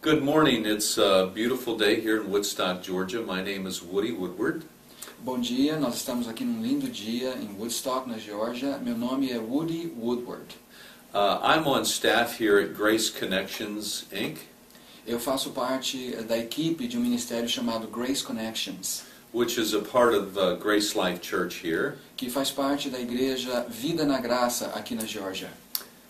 Good morning. It's a beautiful day here in Woodstock, Georgia. My name is Woody Woodward. Bom dia, nós estamos aqui num lindo dia em Woodstock, na Geórgia. Meu nome é Woody Woodward. I'm on staff here at Grace Connections, Inc., Eu faço parte da equipe de um ministério chamado Grace Connections, which is a part of Grace Life Church here. que faz parte da igreja Vida na Graça aqui na Geórgia.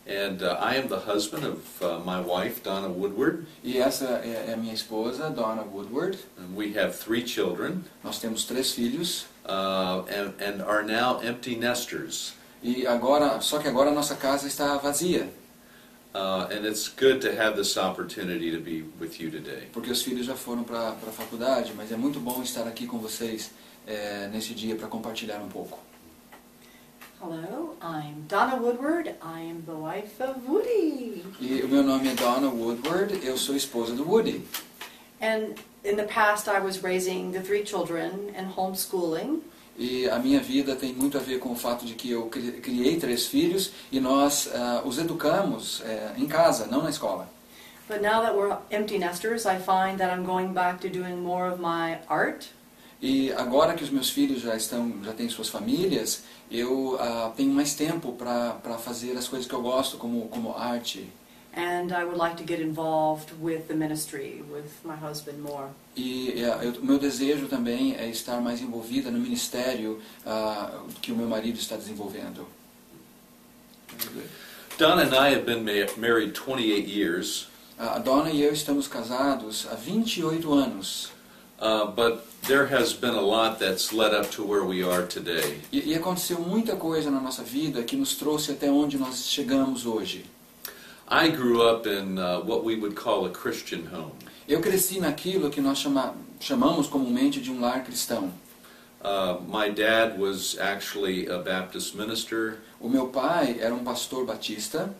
And I am the husband of my wife, Donna Woodward. E essa é a minha esposa, Donna Woodward. And we have 3 children Nós temos 3 filhos. and are now empty nesters. Só que agora a nossa casa está vazia, And it's good to have this opportunity to be with you today. porque os filhos já foram para a faculdade, mas é muito bom estar aqui com vocês nesse dia para compartilhar um pouco. Hello, I'm Donna Woodward. I am the wife of Woody. E o meu nome é Donna Woodward, eu sou esposa do Woody. And in the past I was raising the 3 children and homeschooling. E a minha vida tem muito a ver com o fato de que eu criei 3 filhos e nós os educamos em casa, não na escola. But now that we're empty nesters, I find that I'm going back to doing more of my art. E agora que os meus filhos já têm suas famílias, eu tenho mais tempo para fazer as coisas que eu gosto, como arte. And I would like to get involved with the ministry with my husband more. E o meu desejo também é estar mais envolvida no ministério que o meu marido está desenvolvendo. Donna and I have been married 28 years. A Donna e eu estamos casados há 28 anos. But there has been a lot that's led up to where we are today. E aconteceu muita coisa na nossa vida que nos trouxe até onde nós chegamos hoje. I grew up in what we would call a Christian home. Eu cresci naquilo que nós chamamos comumente de um lar cristão. My dad was actually a Baptist minister, O meu pai era um pastor batista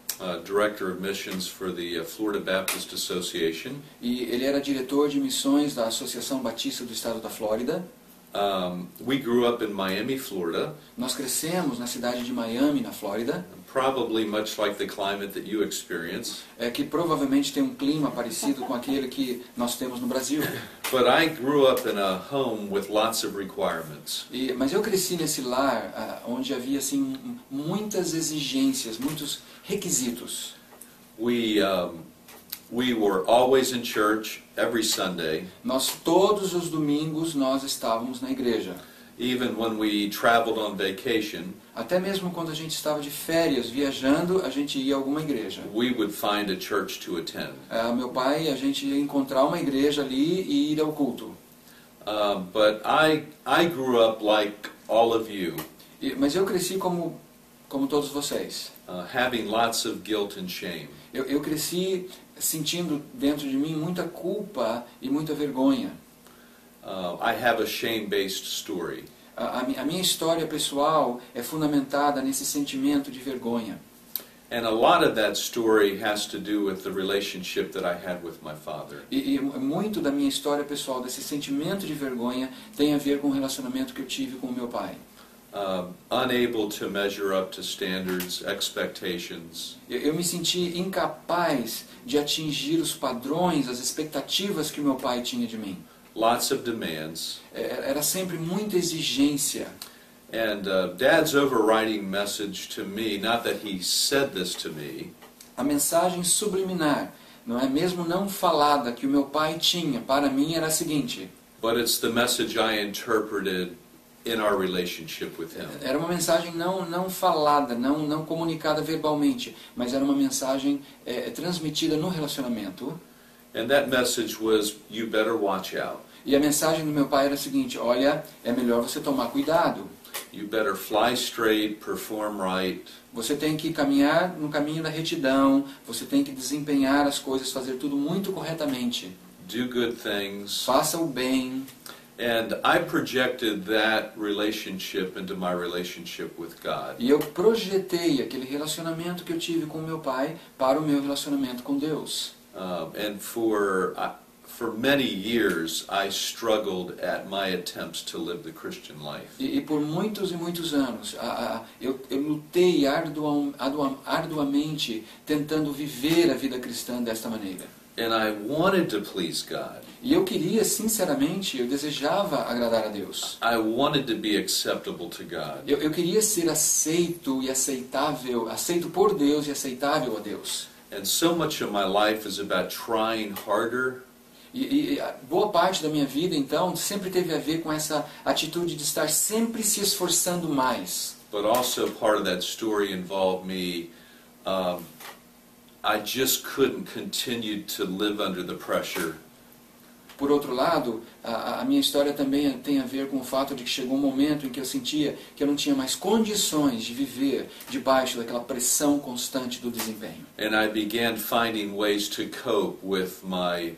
director of missions for the Florida Baptist Association. e ele era diretor de missões da Associação Batista do Estado da Flórida. We grew up in Miami, Florida, Nós crescemos na cidade de Miami, na Flórida, probably much like the climate that you experience. que provavelmente tem um clima parecido com aquele que nós temos no Brasil. But I grew up in a home with lots of requirements. Mas eu cresci nesse lar onde havia assim muitas exigências, muitos requisitos. We were always in church every Sunday, Todos os domingos nós estávamos na igreja. even when we traveled on vacation. Até mesmo quando a gente estava de férias, viajando, a gente ia a alguma igreja. We would find a church to attend. Meu pai, a gente ia encontrar uma igreja ali e ir ao culto. But I grew up like all of you, Mas eu cresci como todos vocês. having lots of guilt and shame. Eu cresci sentindo dentro de mim muita culpa e muita vergonha. I have a shame-based story. A minha história pessoal é fundamentada nesse sentimento de vergonha. And a lot of that story has to do with the relationship that I had with my father. E muito da minha história pessoal, desse sentimento de vergonha, tem a ver com o relacionamento que eu tive com o meu pai. Unable to measure up to standards, expectations. Eu me senti incapaz de atingir os padrões, as expectativas que o meu pai tinha de mim. Lots of demands. Era sempre muita exigência. And Dad's overriding message to me, not that he said this to me, A mensagem subliminar, não é mesmo não falada, que o meu pai tinha para mim era a seguinte: but it's the message I interpreted in our relationship with him. era uma mensagem não falada, não comunicada verbalmente, mas era uma mensagem transmitida no relacionamento. And that message was, you better watch out. E a mensagem do meu pai era a seguinte: olha, é melhor você tomar cuidado. You better fly straight, perform right. Você tem que caminhar no caminho da retidão, você tem que desempenhar as coisas, fazer tudo muito corretamente. Do good things. Faça o bem. And I projected that relationship into my relationship with God. E eu projetei aquele relacionamento que eu tive com meu pai para o meu relacionamento com Deus. And for many years, I struggled at my attempts to live the Christian life. E por muitos e muitos anos, eu lutei arduamente tentando viver a vida cristã desta maneira. And I wanted to please God. E eu queria, sinceramente, eu desejava agradar a Deus. I wanted to be acceptable to God. Eu queria ser aceito e aceitável, aceito por Deus e aceitável a Deus. And so much of my life is about trying harder. E boa parte da minha vida, então, sempre teve a ver com essa atitude de estar sempre se esforçando mais. But also part of that story involved me, I just couldn't continue to live under the pressure. Por outro lado, a minha história também tem a ver com o fato de que chegou um momento em que eu sentia que eu não tinha mais condições de viver debaixo daquela pressão constante do desempenho. And I began finding ways to cope with my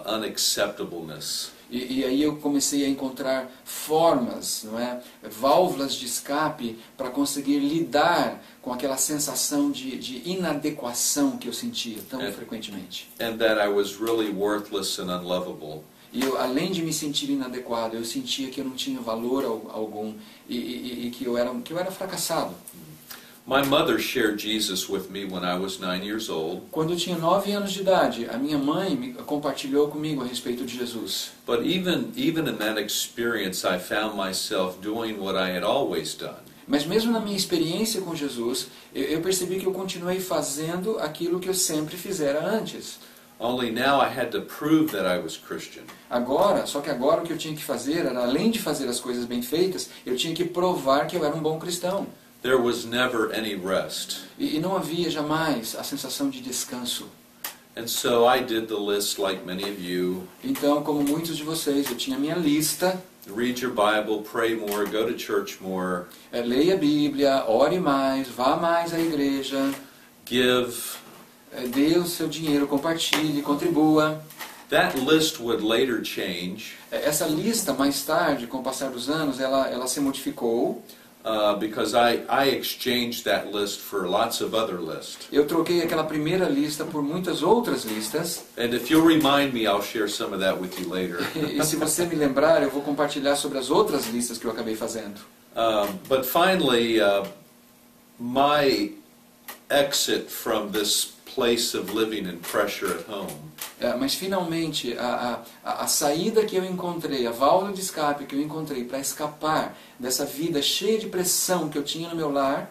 unacceptableness. E aí eu comecei a encontrar formas, não é? Válvulas de escape para conseguir lidar com aquela sensação de inadequação que eu sentia tão frequentemente. And that I was really worthless and unlovable. E eu, além de me sentir inadequado, eu sentia que eu não tinha valor algum e que eu era fracassado. My mother shared Jesus with me when I was 9 years old. Quando eu tinha 9 anos de idade, a minha mãe compartilhou comigo a respeito de Jesus. But even in that experience, I found myself doing what I had always done. Mas mesmo na minha experiência com Jesus, eu percebi que eu continuei fazendo aquilo que eu sempre fizera antes. Only now I had to prove that I was Christian. Só que agora o que eu tinha que fazer era, além de fazer as coisas bem feitas, eu tinha que provar que eu era um bom cristão. There was never any rest. E não havia jamais a sensação de descanso. And so I did the list like many of you. Então, como muitos de vocês, eu tinha minha lista. Read your Bible, pray more, go to church more. Leia a Bíblia, ore mais, vá mais à igreja. Give. Dê o seu dinheiro, compartilhe, contribua. That list would later change. Essa lista, mais tarde, com o passar dos anos, ela se modificou. Because I exchanged that list for lots of other lists. Eu troquei aquela primeira lista por muitas outras listas. And if you'll remind me, I'll share some of that with you later. E se você me lembrar, eu vou compartilhar sobre as outras listas que eu acabei fazendo. But finally, my exit from this place of living in pressure at home. Mas finalmente, a saída que eu encontrei, a válvula de escape que eu encontrei para escapar dessa vida cheia de pressão que eu tinha no meu lar,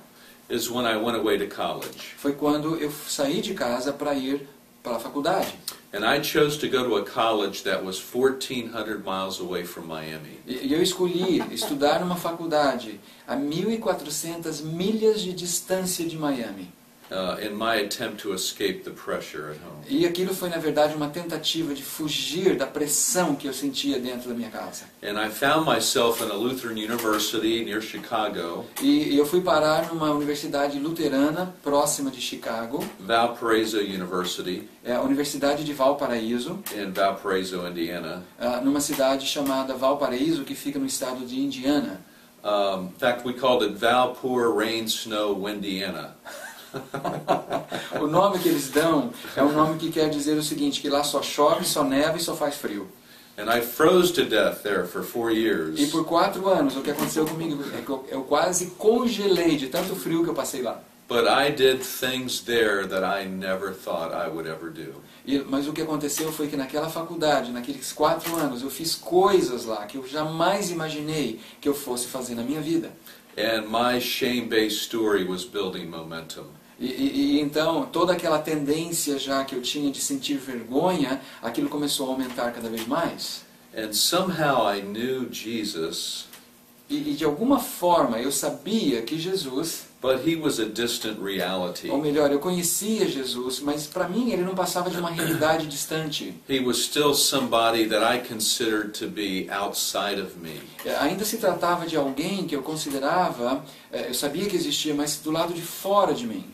is when I went away to college. foi quando eu saí de casa para ir para a faculdade. And I chose to go to a college that was 1,400 miles away from Miami. E eu escolhi estudar numa faculdade a 1.400 milhas de distância de Miami. In my attempt to escape the pressure at home. E aquilo foi, na verdade, uma tentativa de fugir da pressão que eu sentia dentro da minha casa. And I found myself in a Lutheran university near Chicago. E eu fui parar numa universidade luterana próxima de Chicago. Valparaiso University. É a Universidade de Valparaíso. In Valparaiso, Indiana. Numa cidade chamada Valparaíso, que fica no estado de Indiana. In fact, we called it Valpour Rain Snow Windiana. O nome que eles dão é um nome que quer dizer o seguinte, que lá só chove, só neva e só faz frio. And I froze to death there for 4 years. E por 4 anos o que aconteceu comigo é que eu quase congelei de tanto frio que eu passei lá. But I did things there that I never thought I would ever do. Mas o que aconteceu foi que naquela faculdade, naqueles 4 anos, eu fiz coisas lá que eu jamais imaginei que eu fosse fazer na minha vida. And my shame-based story was building momentum. E então, toda aquela tendência já que eu tinha de sentir vergonha, aquilo começou a aumentar cada vez mais. And somehow I knew Jesus, E de alguma forma eu sabia que Jesus, but he was a distant reality. ou melhor, eu conhecia Jesus, mas para mim ele não passava de uma realidade distante. He was still somebody that I considered to be outside of me. Ainda se tratava de alguém que eu considerava, eu sabia que existia, mas do lado de fora de mim.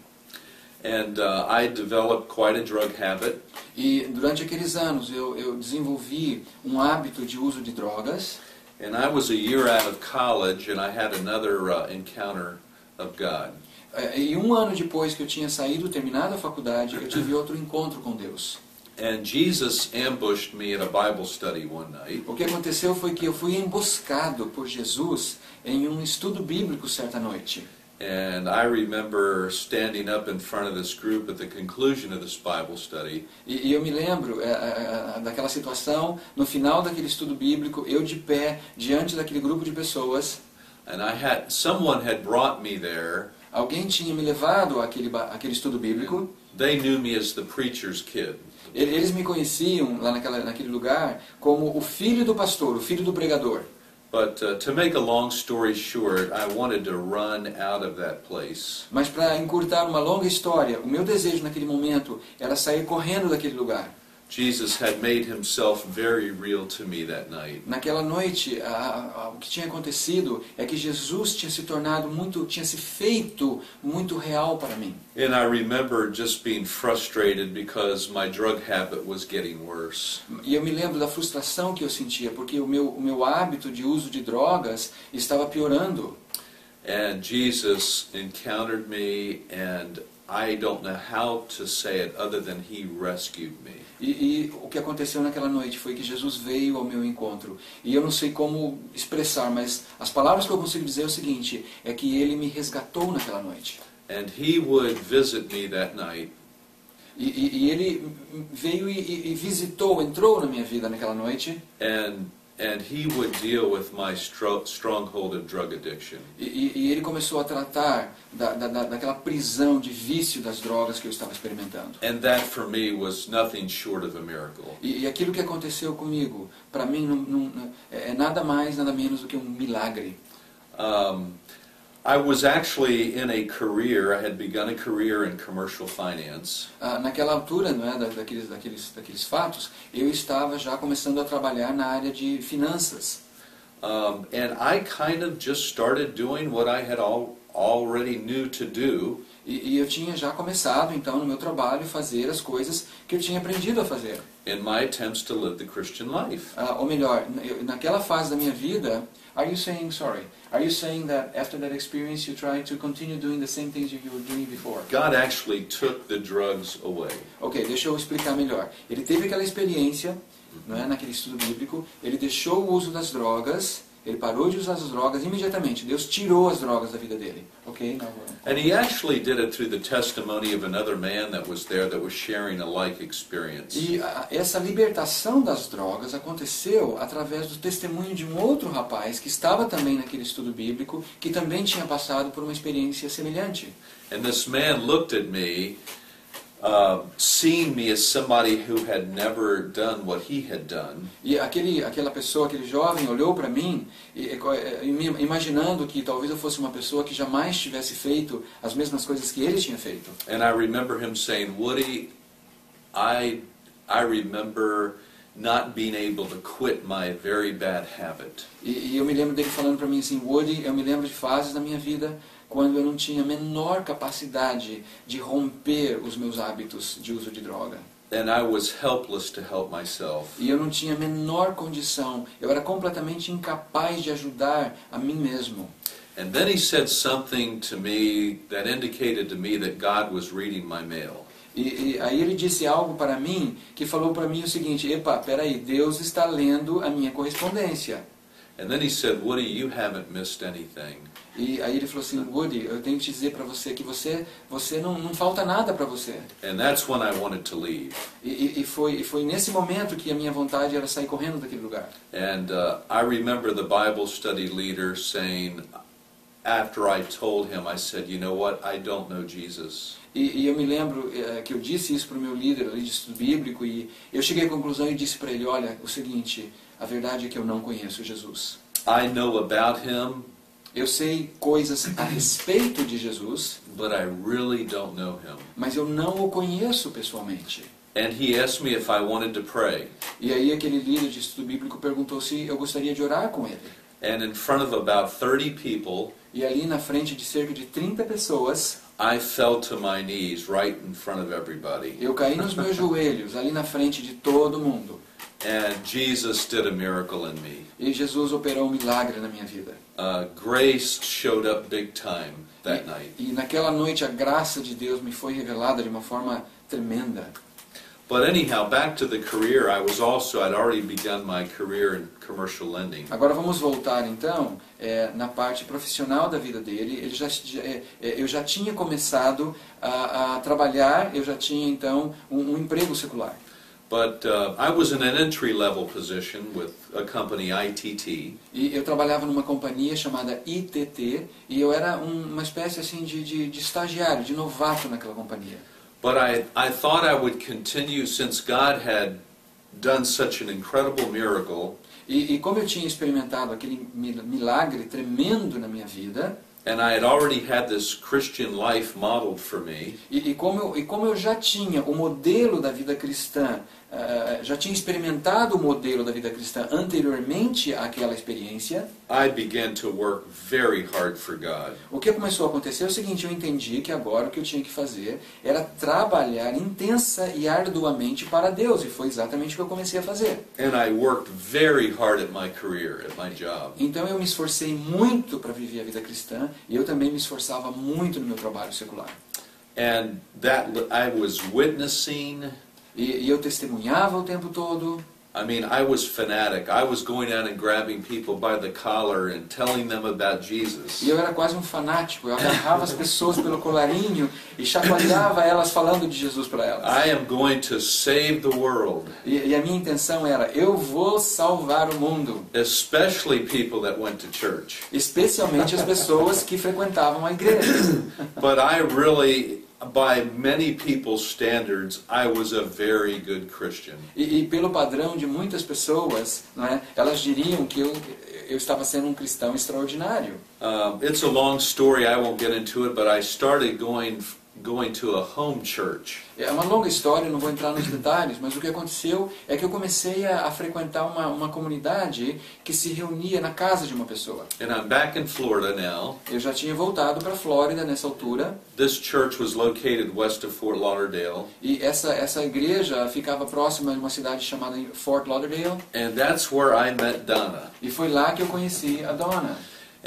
And I developed quite a drug habit. E durante aqueles anos eu desenvolvi um hábito de uso de drogas. And I was a year out of college and I had another encounter of God. E um ano depois que eu tinha saído, terminado a faculdade, eu tive outro encontro com Deus. And Jesus ambushed me at a Bible study one night. O que aconteceu foi que eu fui emboscado por Jesus em um estudo bíblico certa noite. And I remember standing up in front of this group at the conclusion of this Bible study. E eu me lembro daquela situação, no final daquele estudo bíblico, eu de pé, diante daquele grupo de pessoas. And someone had brought me there. Alguém tinha me levado àquele estudo bíblico. They knew me as the preacher's kid. Eles me conheciam lá naquele lugar como o filho do pastor, o filho do pregador. But to make a long story short, I wanted to run out of that place. Mas para encurtar uma longa história, o meu desejo naquele momento era sair correndo daquele lugar. Jesus had made himself very real to me that night. Naquela noite, o que tinha acontecido é que Jesus tinha se feito muito real para mim. And I remember just being frustrated because my drug habit was getting worse. E eu me lembro da frustração que eu sentia, porque o meu hábito de uso de drogas estava piorando. And Jesus encountered me, and I don't know how to say it other than he rescued me. E o que aconteceu naquela noite foi que Jesus veio ao meu encontro. E eu não sei como expressar, mas as palavras que eu consigo dizer é o seguinte, é que ele me resgatou naquela noite. And he would visit me that night. E ele veio e visitou, entrou na minha vida naquela noite. And he would deal with my stronghold of drug addiction. E ele começou a tratar daquela prisão de vício das drogas que eu estava experimentando. And that for me was nothing short of a miracle. E aquilo que aconteceu comigo, para mim, é nada mais, nada menos do que um milagre. I was actually in a career, I had begun a career in commercial finance. Naquela altura, não é, daqueles fatos, eu estava já começando a trabalhar na área de finanças. And I kind of just started doing what I had already knew to do. E eu tinha já começado, então, no meu trabalho, fazer as coisas que eu tinha aprendido a fazer. In my attempts to live the Christian life. Ou melhor, naquela fase da minha vida, are you saying that after that experience you try to continue doing the same things you were doing before? God actually took the drugs away. Ok, deixa eu explicar melhor. Ele teve aquela experiência, não é, naquele estudo bíblico, ele deixou o uso das drogas, ele parou de usar as drogas imediatamente. Deus tirou as drogas da vida dele. Ok? And he actually did it through the testimony of another man that was there that was sharing a like experience. E essa libertação das drogas aconteceu através do testemunho de um outro rapaz que estava também naquele estudo bíblico, que também tinha passado por uma experiência semelhante. And this man looked at me, seeing me as somebody who had never done what he had done. E aquela pessoa, aquele jovem, olhou para mim, imaginando que talvez eu fosse uma pessoa que jamais tivesse feito as mesmas coisas que ele tinha feito. And I remember him saying, Woody, I remember not being able to quit my very bad habit. E eu me lembro dele falando para mim assim, Woody, eu me lembro de fases da minha vida quando eu não tinha a menor capacidade de romper os meus hábitos de uso de droga. And I was helpless to help myself. E eu não tinha a menor condição, eu era completamente incapaz de ajudar a mim mesmo. And then he said something to me that indicated to me that God was reading my mail. E aí ele disse algo para mim, que falou para mim o seguinte, epa, peraí, Deus está lendo a minha correspondência. And then he said, Woody, you haven't missed anything. E aí ele falou assim, Woody, eu tenho que te dizer para você que você não falta nada para você. And that's when I wanted to leave. E foi nesse momento que a minha vontade era sair correndo daquele lugar. And I remember the Bible study leader saying, after I told him, I said, you know what, I don't know Jesus. E eu me lembro que eu disse isso para o meu líder ali de estudo bíblico e eu cheguei à conclusão e disse para ele, olha, o seguinte, a verdade é que eu não conheço Jesus. I know about him. Eu sei coisas a respeito de Jesus, but I really don't know him. Mas eu não o conheço pessoalmente. And he asked me if I wanted to pray. E aí aquele líder de estudo bíblico perguntou se eu gostaria de orar com ele. And in front of about 30 people, e ali na frente de cerca de 30 pessoas, I fell to my knees right in front of everybody. Eu caí nos meus joelhos ali na frente de todo mundo. And Jesus did a miracle in me. E Jesus operou um milagre na minha vida. Grace showed up big time that night. E naquela noite a graça de Deus me foi revelada de uma forma tremenda. But anyhow, back to the career, I'd already begun my career in commercial lending. Agora vamos voltar então na parte profissional da vida dele. Eu já tinha começado a trabalhar, eu já tinha então um emprego secular. But I was in an entry-level position with a company, ITT. E eu trabalhava numa companhia chamada ITT, e eu era uma espécie assim de estagiário, de novato naquela companhia. But I thought I would continue, since God had done such an incredible miracle, E como eu tinha experimentado aquele milagre tremendo na minha vida, and I had already had this Christian life modeled for me, e como eu já tinha o modelo da vida cristã, já tinha experimentado o modelo da vida cristã anteriormente àquela experiência, I began to work very hard for God. o que começou a acontecer é o seguinte: eu entendi que agora o que eu tinha que fazer era trabalhar intensa e arduamente para Deus, e foi exatamente o que eu comecei a fazer. And I worked very hard at my career, at my job. Então eu me esforcei muito para viver a vida cristã, e eu também me esforçava muito no meu trabalho secular. And that I was witnessing. E eu testemunhava o tempo todo. I mean, I was fanatic. I was going out and grabbing people by the collar and telling them about Jesus. E eu era quase um fanático. Eu agarrava as pessoas pelo colarinho e chacoalhava elas falando de Jesus para elas. I am going to save the world. E a minha intenção era: eu vou salvar o mundo. Especially people that went to church. Especialmente as pessoas que frequentavam a igreja. But I really, by many people's standards, I was a very good Christian. E pelo padrão de muitas pessoas, né, elas diriam que eu estava sendo um cristão extraordinário. It's a long story, I won't get into it, but I started going to a home church. É uma longa história, não vou entrar nos detalhes, mas o que aconteceu é que eu comecei a frequentar uma comunidade que se reunia na casa de uma pessoa. And I'm back in Florida now. Eu já tinha voltado para a Flórida nessa altura. This church was located west of Fort Lauderdale. E essa igreja ficava próxima de uma cidade chamada Fort Lauderdale. And that's where I met Donna. E foi lá que eu conheci a Donna.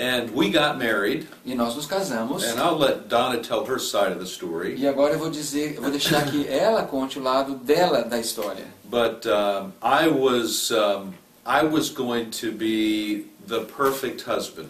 And we got married. E nós nos casamos. And I'll let Donna tell her side of the story. E agora eu vou deixar que ela conte o lado dela da história. But I was going to be the perfect husband.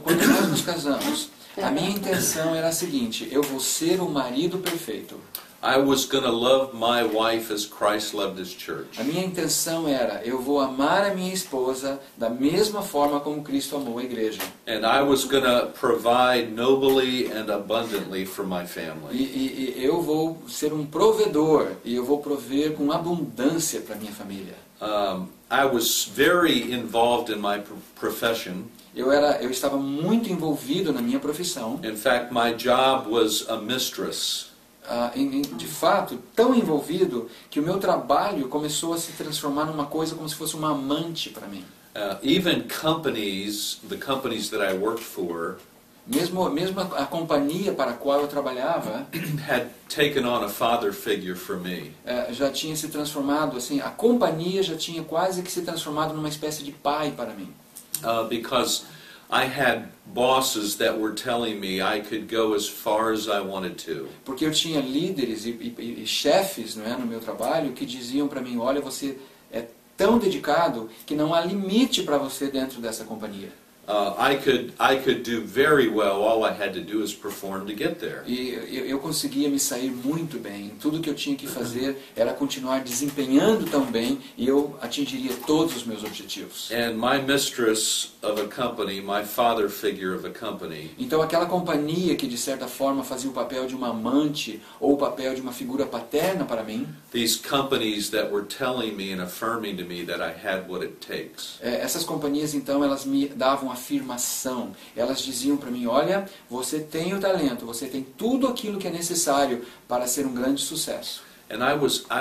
Quando nós nos casamos, a minha intenção era a seguinte: eu vou ser o marido perfeito. I was going to love my wife as Christ loved his church. A minha intenção era: eu vou amar a minha esposa da mesma forma como Cristo amou a igreja. And I was going to provide nobly and abundantly for my family. E eu vou ser um provedor, e eu vou prover com abundância para minha família. I was very involved in my profession. Eu estava muito envolvido na minha profissão. In fact, my job was a mistress. De fato, tão envolvido que o meu trabalho começou a se transformar numa coisa como se fosse uma amante para mim. Even the companies that I worked for, mesmo a companhia para a qual eu trabalhava, had taken on a father figure for me. Já tinha se transformado assim, a companhia já tinha quase que se transformado numa espécie de pai para mim. Because I had bosses that were telling me I could go as far as I wanted to. Porque eu tinha líderes e chefes, não é, no meu trabalho que diziam para mim: olha, você é tão dedicado que não há limite para você dentro dessa companhia. I could do very well. All I had to do is perform to get there. E eu conseguia me sair muito bem. Tudo que eu tinha que fazer era continuar desempenhando tão bem, e eu atingiria todos os meus objetivos. And my mistress of a company, my father figure of a company, então aquela companhia que de certa forma fazia o papel de uma amante ou o papel de uma figura paterna para mim, these companies that were telling me and affirming to me that I had what it takes. Essas companhias então elas me davam afirmação. Elas diziam para mim: olha, você tem o talento, você tem tudo aquilo que é necessário para ser um grande sucesso. And I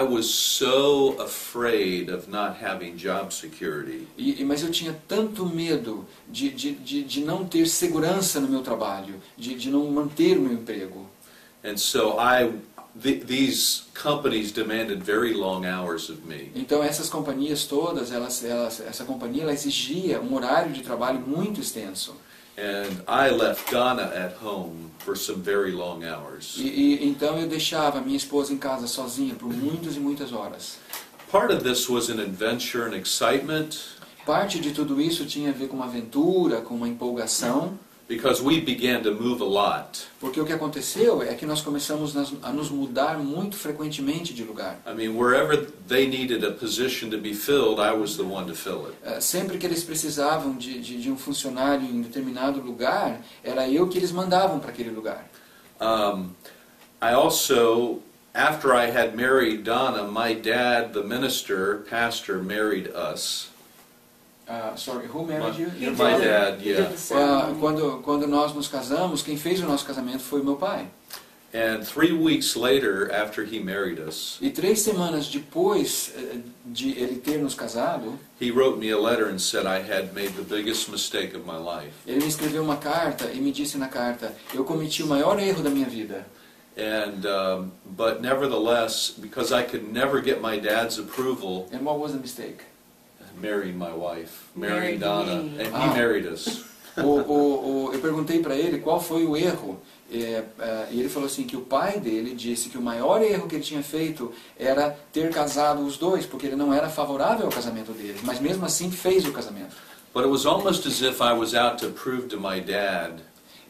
was so afraid of not having job security. Mas eu tinha tanto medo de não ter segurança no meu trabalho, de não manter o meu emprego. And so these companies demanded very long hours of me. Então essas companhias todas, essa companhia ela exigia um horário de trabalho muito extenso. And I left Donna at home for some very long hours. Então eu deixava minha esposa em casa sozinha por muitas e muitas horas. Part of this was an adventure and excitement, Parte de tudo isso tinha a ver com uma aventura, com uma empolgação, because we began to move a lot. porque o que aconteceu é que nós começamos a nos mudar muito frequentemente de lugar. I mean, wherever they needed a position to be filled, I was the one to fill it. Sempre que eles precisavam de um funcionário em determinado lugar, era eu que eles mandavam para aquele lugar. I also, after I had married Donna, my dad, the pastor, married us. Sorry, who married you? He My did. dad, He yeah. did the ceremony. Quando nós nos casamos, quem fez o nosso casamento foi meu pai. And 3 weeks later, after he married us, E 3 semanas depois de ele ter nos casado, he wrote me a letter and said I had made the biggest mistake of my life. ele me escreveu uma carta e me disse na carta: eu cometi o maior erro da minha vida. And but nevertheless, because I could never get my dad's approval, And what was the mistake? marrying my wife, Married marrying Donna, me. and he married us. Eu perguntei para ele qual foi o erro. E ele falou assim que o pai dele disse que o maior erro que ele tinha feito era ter casado os dois, porque ele não era favorável ao casamento deles, mas mesmo assim fez o casamento. But it was almost as if I was out to prove to my dad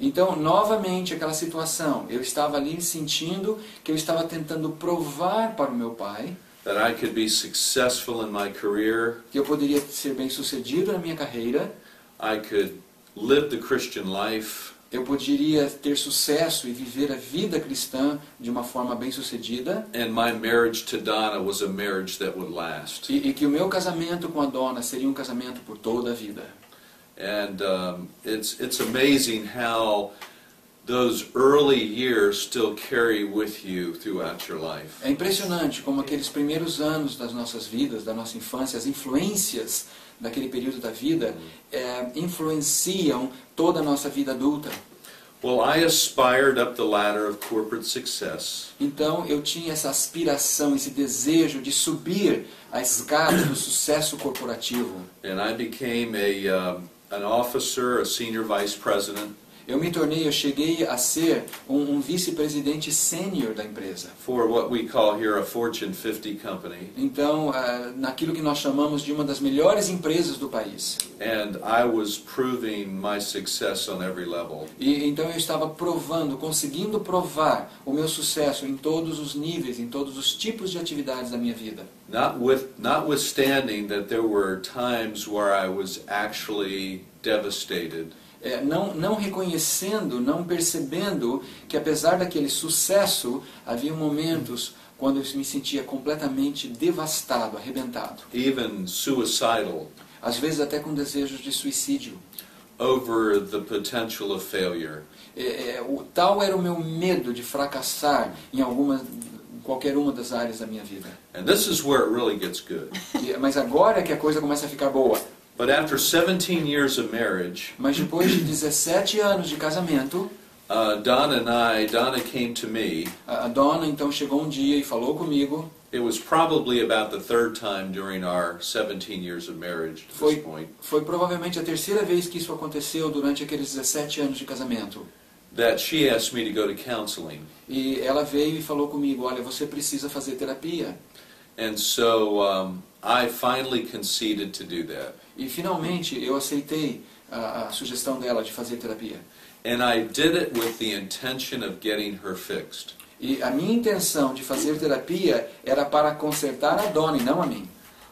Então, novamente, aquela situação, eu estava ali sentindo que eu estava tentando provar para o meu pai that I could be successful in my career, que eu poderia ser bem-sucedido na minha carreira, I could live the Christian life, eu poderia ter sucesso e viver a vida cristã de uma forma bem-sucedida, and my marriage to Donna was a marriage that would last. e que o meu casamento com a Donna seria um casamento por toda a vida. And it's amazing how those early years still carry with you throughout your life. É impressionante como aqueles primeiros anos das nossas vidas, da nossa infância, as influências daquele período da vida influenciam toda a nossa vida adulta. Well, I aspired up the ladder of corporate success, Então eu tinha essa aspiração, esse desejo de subir a escada do sucesso corporativo. and I became an officer, a senior vice president Eu cheguei a ser um vice-presidente sênior da empresa. for what we call here a Fortune 50 company. Então, naquilo que nós chamamos de uma das melhores empresas do país. And I was proving my success on every level. E então eu estava conseguindo provar o meu sucesso em todos os níveis, em todos os tipos de atividades da minha vida. Notwithstanding that there were times where I was actually devastated. Não reconhecendo, não percebendo que apesar daquele sucesso, havia momentos quando eu me sentia completamente devastado, arrebentado. Even suicidal Às vezes até com desejos de suicídio. over the potential of failure. Tal era o meu medo de fracassar em qualquer uma das áreas da minha vida. And this is where it really gets good. Mas agora é que a coisa começa a ficar boa. But after 17 years of marriage, Mas depois de 17 anos de casamento, Donna came to me. a Donna então chegou um dia e falou comigo. It was probably about the third time during our 17 years of marriage at this point Foi provavelmente a terceira vez que isso aconteceu durante aqueles 17 anos de casamento. that she asked me to go to counseling. E ela veio e falou comigo, olha, você precisa fazer terapia. And so I finally conceded to do that. E finalmente eu aceitei a sugestão dela de fazer terapia. And I did it with the intention of getting her fixed. E a minha intenção de fazer terapia era para consertar a Donna e não a mim.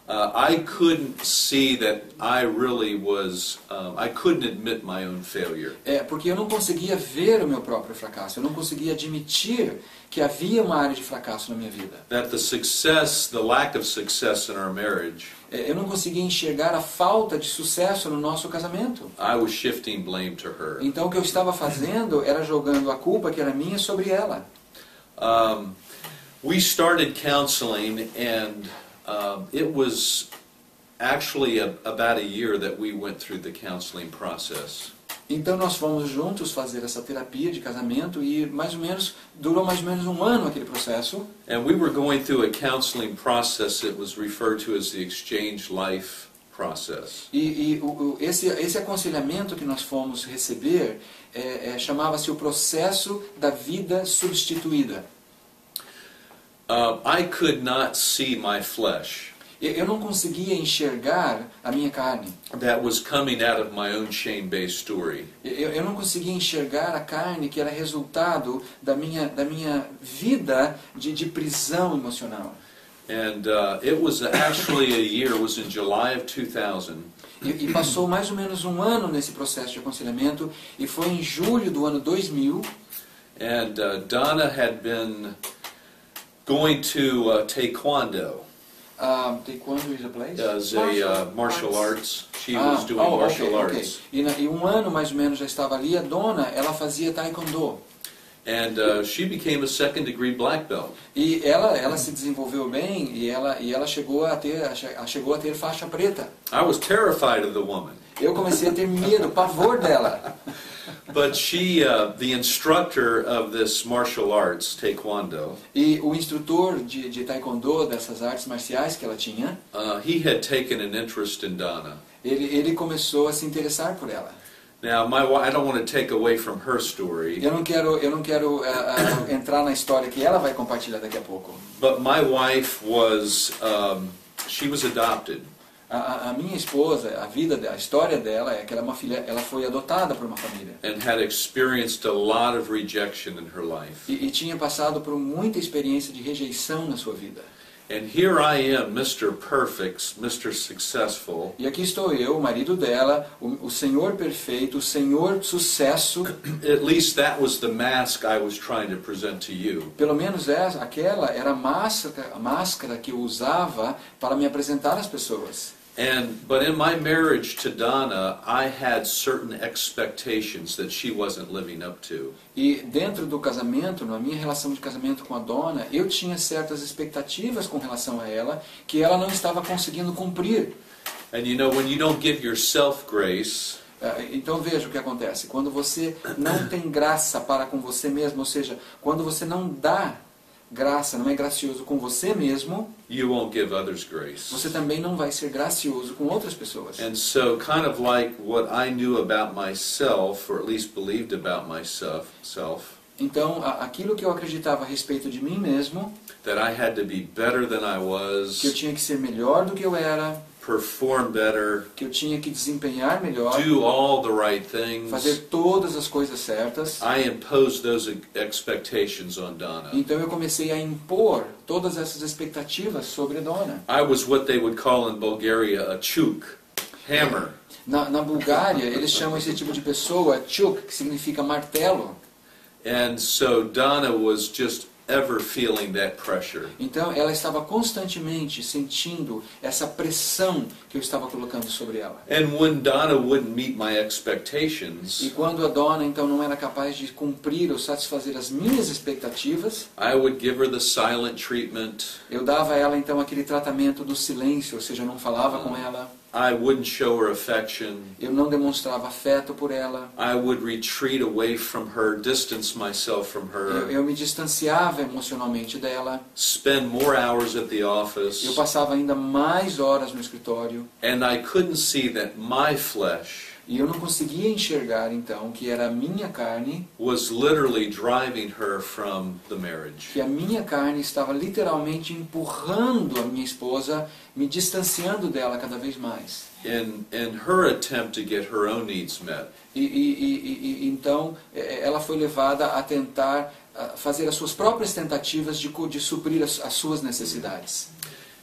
I couldn't see that I really was, I couldn't admit my own failure. Porque eu não conseguia ver o meu próprio fracasso, eu não conseguia admitir que havia uma área de fracasso na minha vida. That the lack of success in our marriage, Eu não conseguia enxergar a falta de sucesso no nosso casamento. I was shifting blame to her. Então o que eu estava fazendo era jogando a culpa que era minha sobre ela. We started counseling and it was actually about a year that we went through the counseling process. Então nós fomos juntos fazer essa terapia de casamento e durou mais ou menos um ano aquele processo. And we were going through a counseling process that was referred to as the Exchange Life process. Esse aconselhamento que nós fomos receber chamava-se o processo da vida substituída. I could not see my flesh Eu não conseguia enxergar a minha carne. that was coming out of my own shame-based story. Eu não conseguia enxergar a carne que era resultado da minha vida de prisão emocional. And it was actually a year, it was in July of 2000. E passou mais ou menos um ano nesse processo de aconselhamento, e foi em julho do ano 2000, And Donna had been going to Taekwondo Taekwondo is a place? as a martial arts. She Ah, was doing oh, martial ok. arts. E um ano mais ou menos já estava ali, a dona, ela fazia Taekwondo. And she became a second degree black belt. E ela se desenvolveu bem, e ela chegou a ter faixa preta. I was terrified of the woman. Eu comecei a ter medo, pavor dela. But she, the instructor of this martial arts, Taekwondo, E o instrutor de Taekwondo, dessas artes marciais que ela tinha, he had taken an interest in Donna. ele começou a se interessar por ela. Now, I don't want to take away from her story, Eu não quero entrar na história que ela vai compartilhar daqui a pouco. but my wife was, she was adopted. A minha esposa, a história dela é que ela é uma filha, ela foi adotada por uma família. And had experienced a lot of rejection in her life. E tinha passado por muita experiência de rejeição na sua vida. And here I am, Mr. Perfect, Mr. Successful, E aqui estou eu, o marido dela, o Senhor perfeito, o Senhor sucesso. at least that was the mask I was trying to present to you. Pelo menos aquela era a máscara que eu usava para me apresentar às pessoas. But in my marriage to Donna, I had certain expectations that she wasn't living up to. E dentro do casamento, na minha relação de casamento com a dona, eu tinha certas expectativas com relação a ela que ela não estava conseguindo cumprir. And you know, when you don't give yourself grace, Então veja o que acontece. Quando você não tem graça para com você mesmo, ou seja, quando você não dá graça, não é gracioso com você mesmo, you won't give others grace. você também não vai ser gracioso com outras pessoas. And so, kind of like what I knew about myself, or at least believed about myself, Então, aquilo que eu acreditava a respeito de mim mesmo, that I had to be better than I que eu was, tinha que ser melhor do que eu era, perform better, que eu tinha que desempenhar melhor, do all the right things. fazer todas as coisas certas. I imposed those expectations on Donna. Então eu comecei a impor todas essas expectativas sobre a dona. I was what they would call in Bulgaria a chuk, hammer. Na Bulgária, eles chamam esse tipo de pessoa chuk, que significa martelo. And so Donna was just ever feeling that pressure. Então ela estava constantemente sentindo essa pressão que eu estava colocando sobre ela. And when Donna wouldn't meet my E expectations, quando a dona então não era capaz de cumprir ou satisfazer as minhas expectativas, I would give her the silent treatment. eu dava a ela então aquele tratamento do silêncio, ou seja, eu não falava com ela, I wouldn't show her affection. eu não demonstrava afeto por ela, I would retreat away from her, distance myself from her, eu me distanciava emocionalmente dela, spend more hours at the eu office, passava ainda mais horas no escritório, and I couldn't see that my flesh e eu não conseguia enxergar então que era a minha carne, was literally driving her from the marriage. que a minha carne estava literalmente empurrando a minha esposa, me distanciando dela cada vez mais. In her attempt to get her own needs met. Então ela foi levada a tentar fazer as suas próprias tentativas de suprir as suas necessidades.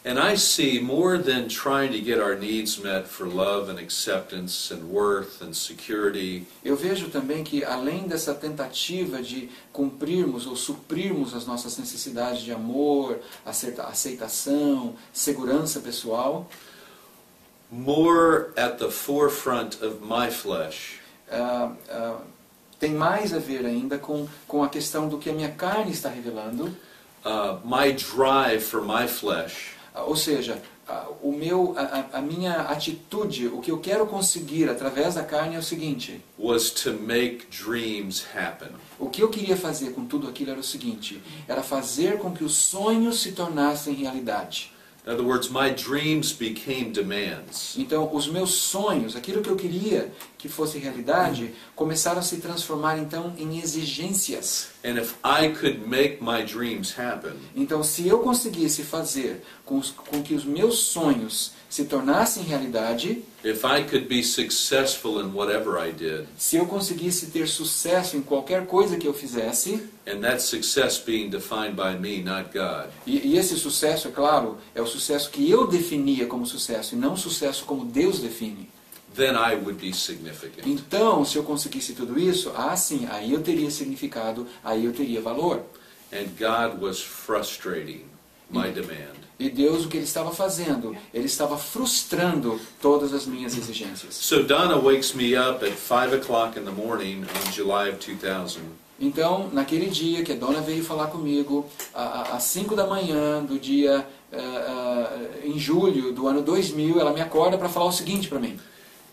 And I see more than trying to get our needs met for love and acceptance and worth and security. Eu vejo também que além dessa tentativa de cumprirmos ou suprirmos as nossas necessidades de amor, aceitação, segurança pessoal, more at the forefront of my flesh tem mais a ver ainda com a questão do que a minha carne está revelando. My drive for my flesh Ou seja, a minha atitude, o que eu quero conseguir através da carne é o seguinte. was to make dreams happen. O que eu queria fazer com tudo aquilo era o seguinte. Era fazer com que os sonhos se tornassem realidade. In other words, my dreams became demands. Então, os meus sonhos, aquilo que eu queria que fosse realidade, começaram a se transformar então em exigências. And if I could make my dreams happen, Então, se eu conseguisse fazer com que os meus sonhos se tornassem realidade, if I could be successful in whatever I did, se eu conseguisse ter sucesso em qualquer coisa que eu fizesse, and that success being defined by me, not God, e esse sucesso, é claro, é o sucesso que eu definia como sucesso e não o sucesso como Deus define. then I would be significant. Então, se eu conseguisse tudo isso, sim, aí eu teria significado, aí eu teria valor. And God was frustrating my demand. E Deus, o que Ele estava fazendo? Ele estava frustrando todas as minhas exigências. So Donna wakes me up at 5 o'clock in the morning on July of 2000. Então, naquele dia que a dona veio falar comigo, às 5 da manhã do dia, em julho do ano 2000, ela me acorda para falar o seguinte para mim.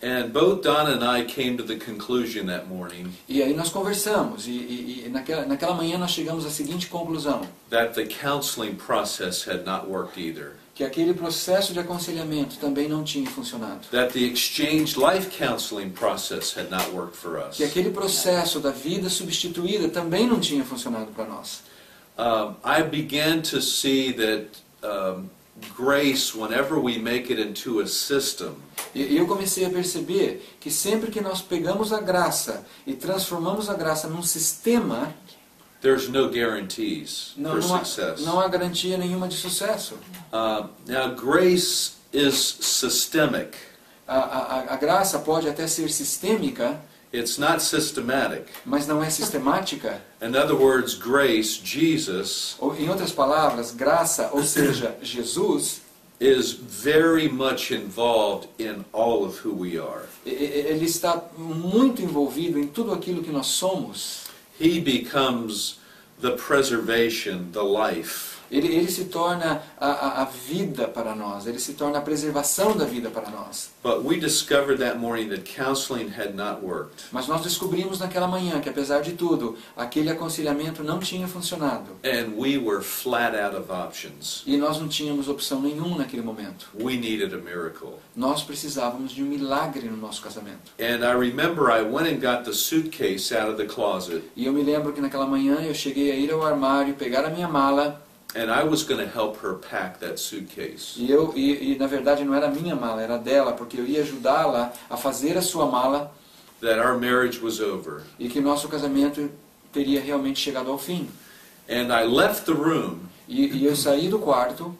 And both Donna and I came to the conclusion that morning E aí nós conversamos, e naquela manhã nós chegamos à seguinte conclusão. that the counseling process had not worked either. Que aquele processo de aconselhamento também não tinha funcionado. That the exchange life counseling process had not worked for us. Que aquele processo da vida substituída também não tinha funcionado para nós. I began to see that grace, whenever we make it into a system, E eu comecei a perceber que sempre que nós pegamos a graça e transformamos a graça num sistema, there's no guarantees for success. não há garantia nenhuma de sucesso. Now, grace is systemic. A graça pode até ser sistêmica, It's not systematic. mas não é sistemática. In other words, grace, Jesus, Ou, em outras palavras, graça, ou seja, Jesus, is very much involved in all of who we are. ele está muito envolvido em tudo aquilo que nós somos. He becomes the preservation, the life. Ele se torna a vida para nós, ele se torna a preservação da vida para nós. But we discovered that morning that counseling had not worked. Mas nós descobrimos naquela manhã que, apesar de tudo, aquele aconselhamento não tinha funcionado. And we were flat out of options. E nós não tínhamos opção nenhuma naquele momento. We needed a miracle. Nós precisávamos de um milagre no nosso casamento. And I remember I went and got the suitcase out of the closet, E eu me lembro que naquela manhã eu cheguei a ir ao armário, pegar a minha mala, and I was going to help her pack that suitcase. e na verdade não era a minha mala, era dela, porque eu ia ajudá-la a fazer a sua mala, That our marriage was over. e que nosso casamento teria realmente chegado ao fim. And I left the room, E eu saí do quarto,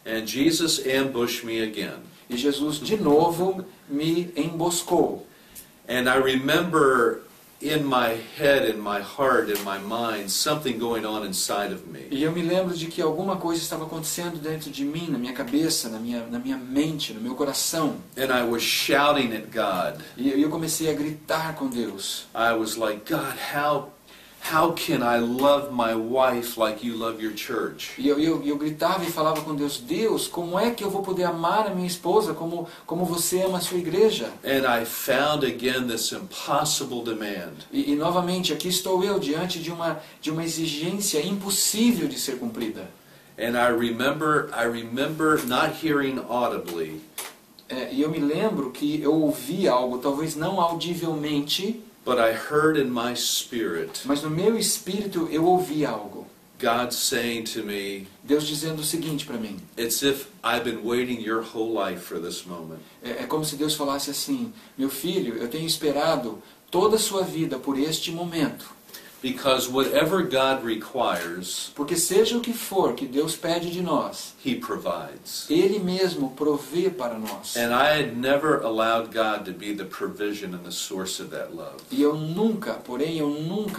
and Jesus ambushed me again. e Jesus de novo me emboscou. And I remember in my head, in my heart, in my mind, something going on inside of me. E eu me lembro de que alguma coisa estava acontecendo dentro de mim, na minha cabeça, na minha mente, no meu coração. And I was shouting at God. E eu comecei a gritar com Deus. I was like, God, how can I love my wife like you love your church? E eu gritava e falava com Deus, Deus, como é que eu vou poder amar a minha esposa como você ama a sua igreja? And I found again this impossible demand. E novamente, aqui estou eu diante de uma exigência impossível de ser cumprida. And I remember not hearing audibly, E eu me lembro que eu ouvi algo, talvez não audivelmente, but I heard in my spirit mas no meu espírito eu ouvi algo. God saying to me, Deus dizendo o seguinte para mim. it's if I've been waiting your whole life for this moment. É como se Deus falasse assim, meu filho, eu tenho esperado toda a sua vida por este momento. Because whatever God requires, Porque seja o que for que Deus pede de nós, He provides. Ele mesmo provê para nós. And I had never allowed God to be the provision and the source of that love. E eu nunca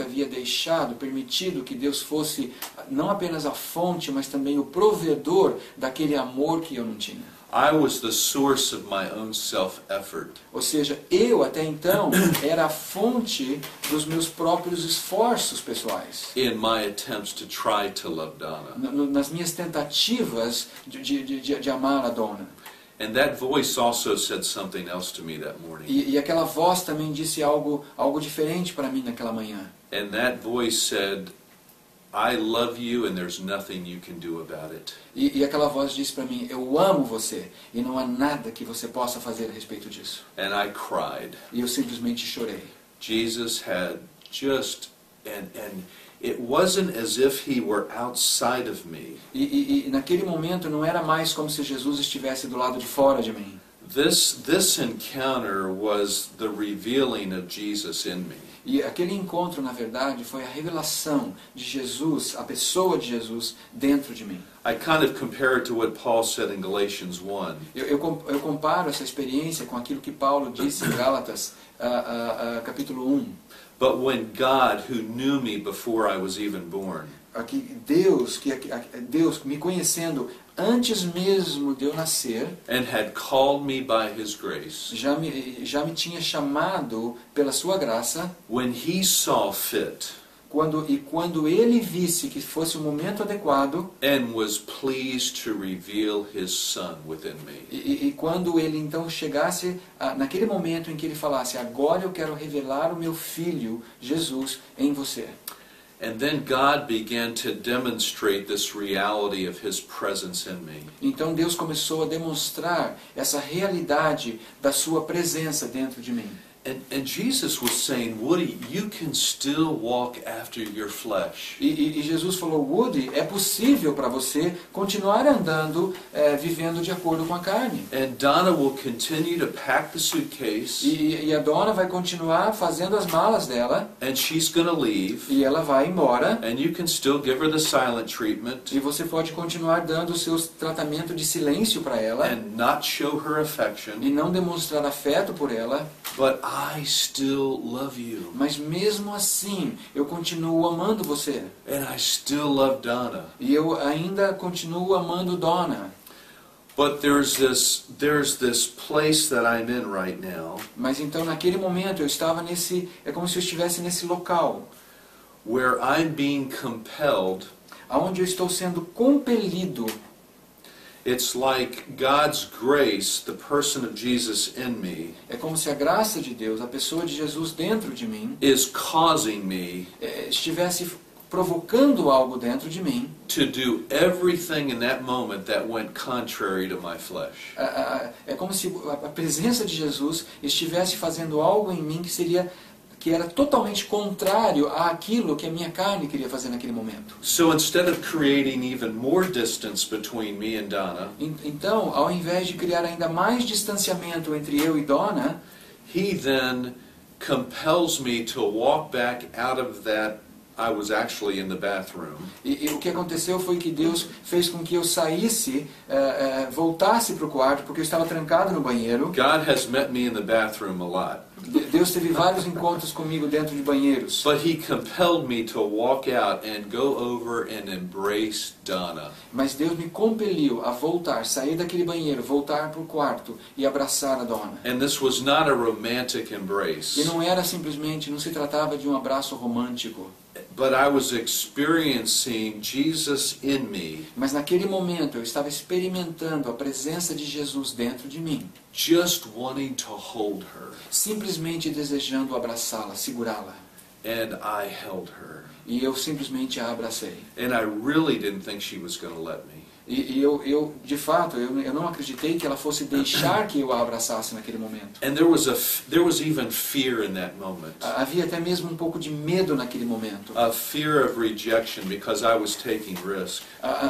havia deixado, permitido que Deus fosse não apenas a fonte, mas também o provedor daquele amor que eu não tinha. I was the source of my own self-effort. Ou seja, eu até então era a fonte dos meus próprios esforços pessoais. In my attempts to try to love Donna. Nas minhas tentativas de amar a dona. And that voice also said something else to me that morning. E aquela voz também disse algo diferente para mim naquela manhã. And that voice said, I love you and there's nothing you can do about it. E aquela voz disse para mim, eu amo você e não há nada que você possa fazer a respeito disso. And I cried. E eu simplesmente chorei. Jesus had just, and it wasn't as if he were outside of me. E naquele momento não era mais como se Jesus estivesse do lado de fora de mim. This encounter was the revealing of Jesus in me. E aquele encontro, na verdade, foi a revelação de Jesus, a pessoa de Jesus, dentro de mim. I kind of compare it to what Paul said in Galatians 1. Eu comparo essa experiência com aquilo que Paulo disse em Gálatas, capítulo 1. But when God, who knew me before I was even born, Aqui, Deus me conhecendo antes mesmo de eu nascer, and had called me by his grace, já me tinha chamado pela sua graça, when he saw fit, quando ele visse que fosse o momento adequado, and was pleased to reveal his son within me. e quando ele então chegasse naquele momento em que ele falasse, agora eu quero revelar o meu filho, Jesus, em você. And then God began to demonstrate this reality of his presence in me. Então Deus começou a demonstrar essa realidade da sua presença dentro de mim. And Jesus was saying, Woody, you can still walk after your flesh. E Jesus falou, Woody, é possível para você continuar andando, vivendo de acordo com a carne. And Donna will continue to pack the suitcase. E a Donna vai continuar fazendo as malas dela. And she's going to leave. E ela vai embora. And you can still give her the silent treatment. E você pode continuar dando o seu tratamento de silêncio para ela. And not show her affection. E não demonstrar afeto por ela. But I still love you. Mas mesmo assim, eu continuo amando você. And I still love Donna. E eu ainda continuo amando Donna. But there's this place that I'm in right now. Mas então naquele momento eu estava é como se eu estivesse nesse local, where I'm being compelled. Aonde eu estou sendo compelido. It's like God's grace, the person of Jesus in me, É como se a graça de Deus, a pessoa de Jesus dentro de mim, is causing me estivesse provocando algo dentro de mim, to do everything in that moment that went contrary to my flesh. É como se a presença de Jesus estivesse fazendo algo em mim que era totalmente contrário àquilo que a minha carne queria fazer naquele momento. So instead of creating even more distance between me and Donna, então, ao invés de criar ainda mais distanciamento entre eu e Donna, he then compels me to walk back out of that. I was actually in the bathroom. E o que aconteceu foi que Deus fez com que eu saísse, voltasse para o quarto, porque eu estava trancado no banheiro. God has met me in the bathroom a lot. Deus teve vários encontros comigo dentro de banheiros. But he compelled me to walk out and go over and embrace Donna. Mas Deus me compeliu a voltar, sair daquele banheiro, voltar para o quarto e abraçar a Donna. And this was not a romantic embrace. E não era simplesmente, não se tratava de um abraço romântico. But I was experiencing Jesus in me. Mas naquele momento eu estava experimentando a presença de Jesus dentro de mim. Just wanting to hold her. Simplesmente desejando abraçá-la, segurá-la. And I held her. E eu simplesmente a abracei. And I really didn't think she was going to let me. E eu de fato, eu não acreditei que ela fosse deixar que eu a abraçasse naquele momento. And there was even fear in that moment. Havia até mesmo um pouco de medo naquele momento. A fear of rejection because I was taking risk.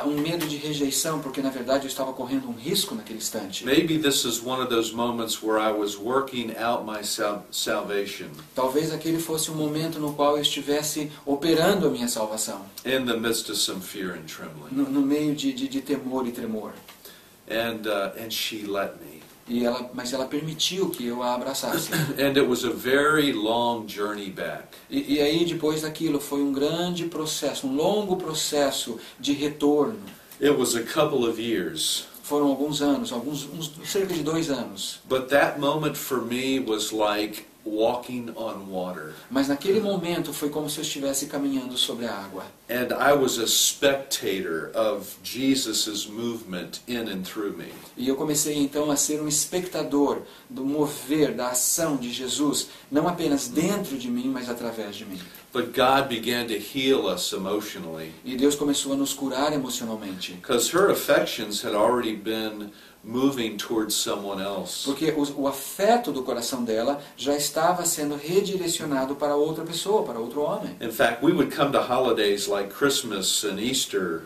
Um medo de rejeição, porque na verdade eu estava correndo um risco naquele instante. Maybe this is one of those moments where I was working out my salvation. Talvez aquele fosse um momento no qual eu estivesse operando a minha salvação. In the midst of some fear and trembling. No meio de temor e tremor. And she let me. Mas ela permitiu que eu a abraçasse. And it was a very long journey back. E aí depois daquilo foi um grande processo, um longo processo de retorno. It was a couple of years. Foram alguns anos, cerca de 2 anos. But that moment for me was like walking on water. Mas naquele momento foi como se eu estivesse caminhando sobre a água. And I was a spectator of Jesus' movement in and through me. E eu comecei então a ser um espectador do mover, da ação de Jesus, não apenas dentro de mim, mas através de mim. But God began to heal us emotionally, E Deus começou a nos curar emocionalmente. because her affections had already been moving towards someone else. Porque o afeto do coração dela já estava sendo redirecionado para outra pessoa, para outro homem. In fact, we would come to holidays like Christmas and Easter,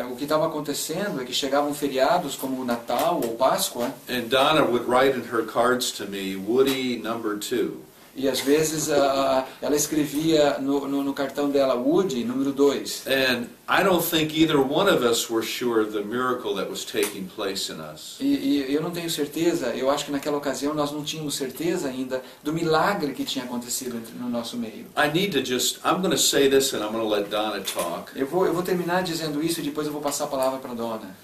O que estava acontecendo é que chegavam feriados como o Natal ou Páscoa, and Donna would write in her cards to me, Woody number 2. e às vezes ela escrevia no cartão dela, Woody, número 2. And I don't think either one of us were sure of the miracle that was taking place in us. E eu não tenho certeza, eu acho que naquela ocasião nós não tínhamos certeza ainda do milagre que tinha acontecido no nosso meio. I'm going to say this and I'm going to let Donna talk, Eu vou terminar dizendo isso e depois eu vou passar a palavra para a Dona.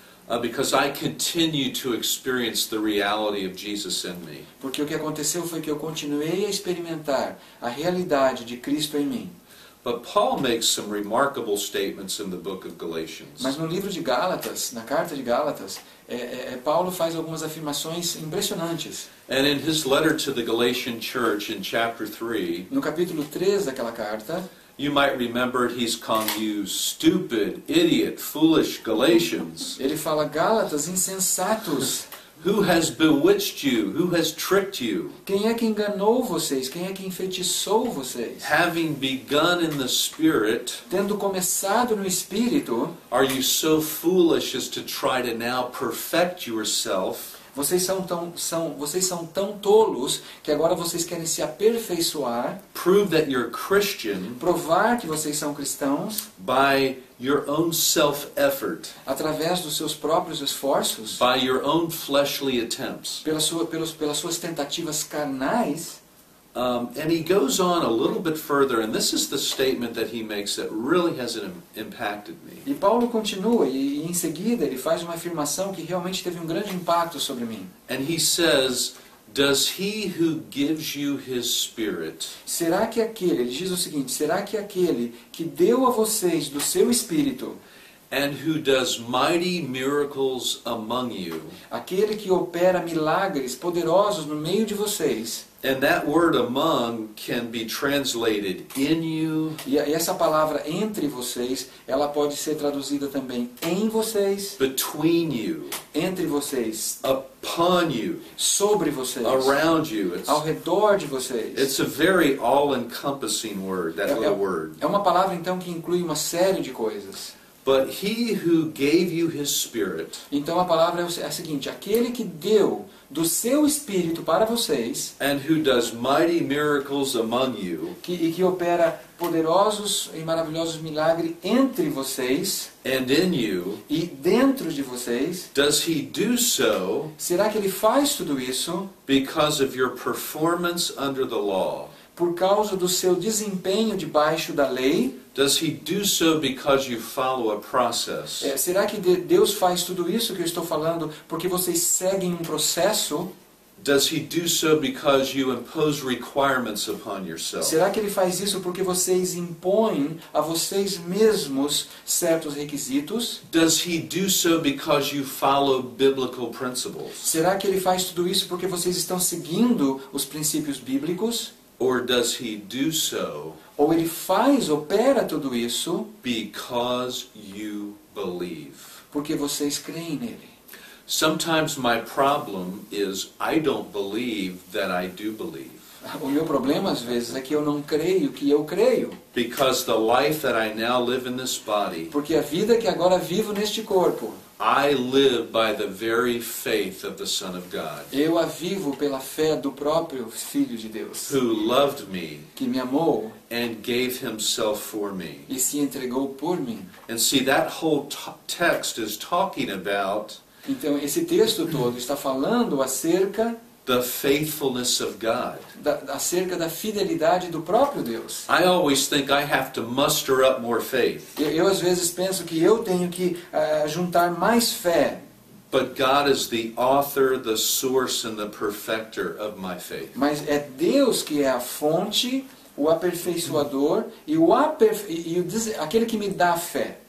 because I continue to experience the reality of Jesus in me. Porque o que aconteceu foi que eu continuei a experimentar a realidade de Cristo em mim. But Paul makes some remarkable statements in the book of Galatians. Mas no livro de Gálatas, na carta de Gálatas, Paulo faz algumas afirmações impressionantes. And in his letter to the Galatian church in chapter 3, No capítulo 3 daquela carta, you might remember he's calling you stupid, idiot, foolish Galatians. ele fala: Gálatas insensatos, Who has bewitched you? Who has tricked you? quem é que enganou vocês? Quem é que enfeitiçou vocês? Having begun in the Spirit, Tendo começado no Espírito, are you so foolish as to try to now perfect yourself vocês são tão tolos que agora vocês querem se aperfeiçoar, prove that you're Christian provar que vocês são cristãos by your own self-effort, através dos seus próprios esforços, by your own fleshly attempts. pelas suas tentativas carnais. And he goes on a little bit further, and this is the statement that he makes that really has impacted me. E Paulo continua, e em seguida ele faz uma afirmação que realmente teve um grande impacto sobre mim. And he says, does he who gives you his Spirit Será que ele diz o seguinte: será que aquele que deu a vocês do seu Espírito, and who does mighty miracles among you? aquele que opera milagres poderosos no meio de vocês, And that word among can be translated in you, e essa palavra entre vocês, ela pode ser traduzida também em vocês, between you, entre vocês, upon you, sobre vocês, around you. ao redor de vocês. It's a very all-encompassing word, that little word. É uma palavra então que inclui uma série de coisas. But he who gave you his Spirit Então a palavra é a seguinte: aquele que deu do seu Espírito para vocês, and who does mighty miracles among you, e que opera poderosos e maravilhosos milagres entre vocês and in you, e dentro de vocês, does he do so será que ele faz tudo isso because of your performance under the law? por causa do seu desempenho debaixo da lei? Does he do so because you follow a process? Será que Deus faz tudo isso que eu estou falando porque vocês seguem um processo? Does he do so because you impose requirements upon yourself? Será que ele faz isso porque vocês impõem a vocês mesmos certos requisitos? Does he do so because you follow biblical principles? Será que ele faz tudo isso porque vocês estão seguindo os princípios bíblicos? Or does he do so Ou ele opera tudo isso because you believe? porque vocês creem nele? Sometimes my problem is I don't believe that I do believe. O meu problema às vezes é que eu não creio que eu creio. Because the life that I now live in this body, Porque a vida que agora vivo neste corpo, I live by the very faith of the Son of God, eu a vivo pela fé do próprio Filho de Deus, who loved me que me amou and gave himself for me. e se entregou por mim. And see, that whole text is talking about Então esse texto todo está falando acerca the faithfulness of God. acerca da fidelidade do próprio Deus. I always think I have to muster up more faith, Eu às vezes penso que eu tenho que juntar mais fé, but God is the author, the source, and the perfecter of my faith. mas é Deus que é a fonte, o aperfeiçoador e aquele que me dá a fé.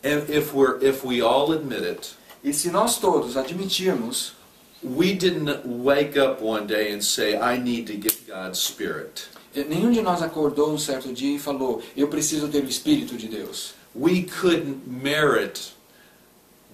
And if we all admit it, E se nós todos admitirmos, we didn't wake up one day and say, I need to get God's Spirit. Nenhum de nós acordou um certo dia e falou, eu preciso ter o Espírito de Deus. We couldn't merit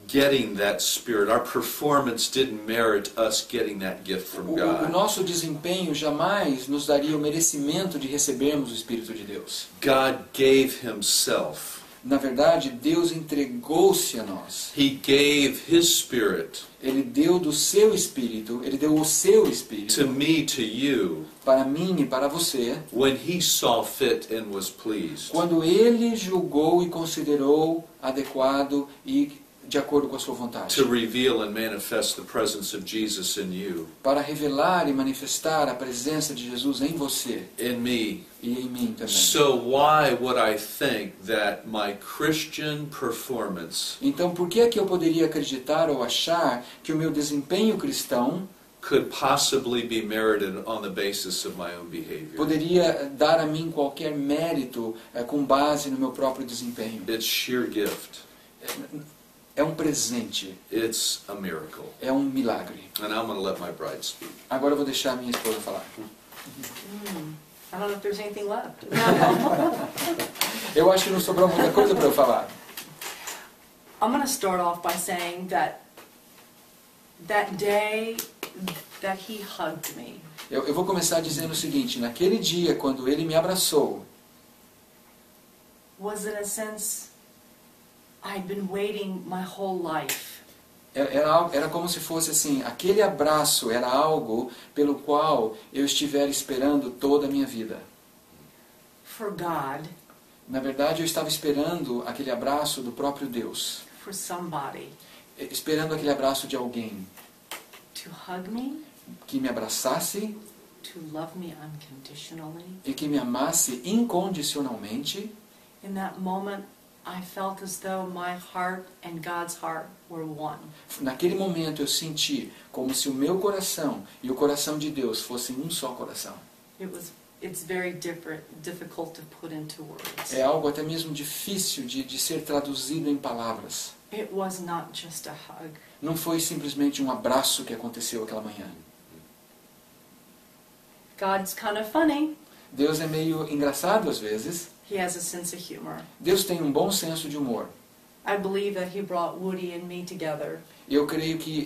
getting that Spirit. Our performance didn't merit us getting that gift from O God. nosso desempenho jamais nos daria o merecimento de recebermos o Espírito de Deus. God gave Himself. Na verdade, Deus entregou-se a nós. He gave His Spirit Ele deu do seu Espírito, Ele deu o seu to Espírito me, to you, para mim e para você, when He saw fit and was pleased. quando Ele julgou e considerou adequado e de acordo com a sua vontade. To reveal and manifest the presence of Jesus in you, Para revelar e manifestar a presença de Jesus em você in me. e em mim também. So why would I think that my Christian performance Então, por que é que eu poderia acreditar ou achar que o meu desempenho cristão could possibly be merited on the basis of my own behavior? poderia dar a mim qualquer mérito com base no meu próprio desempenho? It's sheer gift. É um presente, It's a miracle. é um milagre. And I'm going to let my bride speak. Agora eu vou deixar a minha esposa falar. I don't know if there's anything left. Eu acho que não sobrou muita coisa para eu falar. I'm going to start off by saying that that day that he hugged me, Eu vou começar dizendo o seguinte, naquele dia, quando ele me abraçou, was in a sense I'd been waiting my whole life. era como se fosse assim, aquele abraço era algo pelo qual eu estivera esperando toda a minha vida. For God, Na verdade, eu estava esperando aquele abraço do próprio Deus. for somebody Esperando aquele abraço de alguém to hug me, que me abraçasse to love me unconditionally. e que me amasse incondicionalmente. In that moment, I felt as though my heart and God's heart were one. Naquele momento eu senti como se o meu coração e o coração de Deus fossem um só coração. It's very difficult to put into words. É algo até mesmo difícil de ser traduzido em palavras. It was not just a hug. Não foi simplesmente um abraço que aconteceu aquela manhã. God's kind of funny. Deus é meio engraçado às vezes. He has a sense of humor. Deus tem um bom senso de humor. I believe that he brought Woody and me together Eu creio que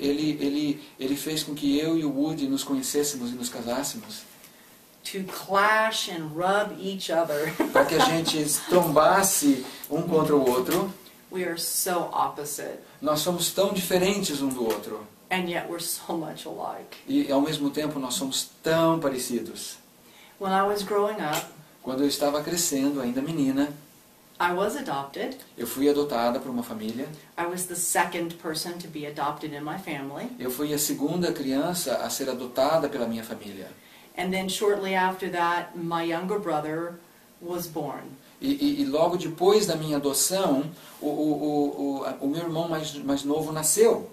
ele fez com que eu e o Woody nos conhecêssemos e nos casássemos. to clash and rub each other. Para que a gente trombasse um contra o outro. We are so opposite, Nós somos tão diferentes um do outro. and yet we're so much alike. E ao mesmo tempo nós somos tão parecidos. When I was growing up, Quando eu estava crescendo, ainda menina, I was adopted. eu fui adotada por uma família. I was the second person to be adopted in my family. Eu fui a segunda criança a ser adotada pela minha família. And then shortly after that, my younger brother was born. E logo depois da minha adoção, o meu irmão mais novo nasceu.